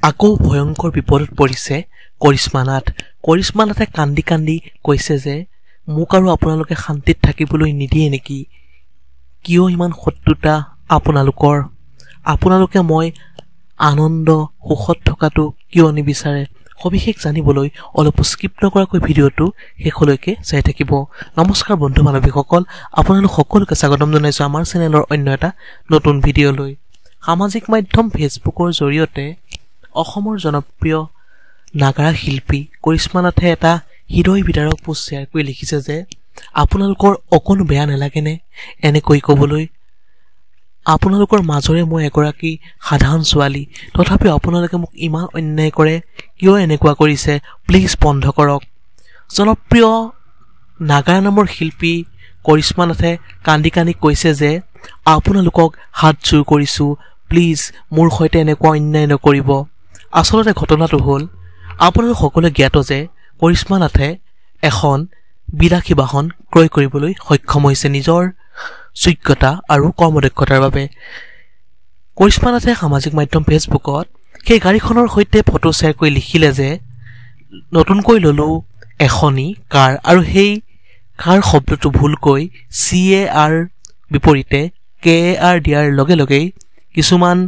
আকৌ ভয়ংকৰ বিপদত পৰিছে কৰিশ্মা নাথে কান্দি কান্দি কৈছে যে মোক আৰু আপোনালোকে শান্তিত থাকিবলৈ নিদিয়ে নেকি কিয় ইমান শত্ৰুতা আপোনালোকে মই আনন্দ সুখত থকাটো কিয় নিবিচাৰে সবিশেষ জানিবলৈ অলপ স্কিপ নকৰাকৈ ভিডিঅটো শেষলৈকে চাই থাকিব নমস্কাৰ বন্ধু বান্ধৱীসকল আপোনালোক সকলোকে স্বাগতম জনাইছো আমাৰ চেনেলৰ অন্য এটা নতুন ভিডিঅলৈ সামাজিক মাধ্যম ফেচবুকৰ জৰিয়তে অসমৰ জনপ্ৰিয় নাগাৰা শিল্পী কৰিশ্মা নাথে এটা হৃদয় বিদাৰক পোষ্ট শ্বেয়াৰ কৰি লিখিছে যে আপোনালোকৰ অকনো বেয়া নালাগেনে এনেকৈ ক'বলৈ আপোনালোকৰ মাজৰে মই এগৰাকী সাধাৰণ ছোৱালী তথাপি আপোনালোকে মোক ইমান অন্যায় কৰে কিয় এনেকুৱা কৰিছে প্লিজ বন্ধ কৰক জনপ্ৰিয় নাগাৰা নামৰ শিল্পী কৰিশ্মা নাথে কান্দি কান্দি কৈছে যে আপোনালোকক হাত জোৰ কৰিছো প্লিজ মোৰ সৈতে এনেকুৱা অন্যায় নকৰিব আসলতে ঘটনাটো হ'ল আপোনালোক সকলোৱে জ্ঞাত যে কৰিশ্মা নাথে এখন বিলাসী বাহন ক্ৰয় কৰিবলৈ সক্ষম হৈছে নিজৰ যোগ্যতা আৰু কৰ্মদক্ষতাৰ বাবে কৰিশ্মা নাথে সামাজিক মাধ্যম ফেচবুকত সেই গাড়ীখনৰ সৈতে ফটো শ্বেয়াৰ কৰি লিখিলে যে নতুনকৈ ললো এখনি কাৰ আৰু সেই কাৰ শব্দটো ভুলকৈ CAR বিপৰীতে KAR দিয়াৰ লগে লগে কিছুমান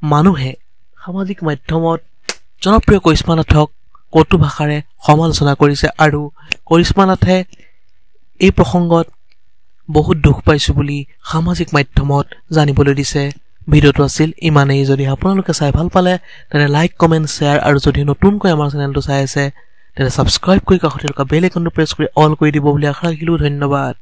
মানুহে সামাজিক মাধ্যমত জনপ্ৰিয় কৰিশ্মা নাথক কটু ভাষাৰে সমালোচনা কৰিছে আৰু কৰিশ্মা নাথে এই প্ৰসংগত বহুত দুখ পাইছো বুলি সামাজিক মাধ্যমত জানিবলৈ দিছে ভিডিঅটো আছিল ইমানেই যদি আপোনালোকে চাই ভাল পালে তেনে লাইক কমেন্ট শ্বেয়াৰ আৰু যদি নতুনকৈ আমাৰ চেনেলটো চাই আছে তেনে সাবস্ক্ৰাইব কৰি কাষতে থকা বেল আইকনটো প্ৰেছ কৰি অল কৰি দিব বুলি আশা ৰাখিলো ধন্যবাদ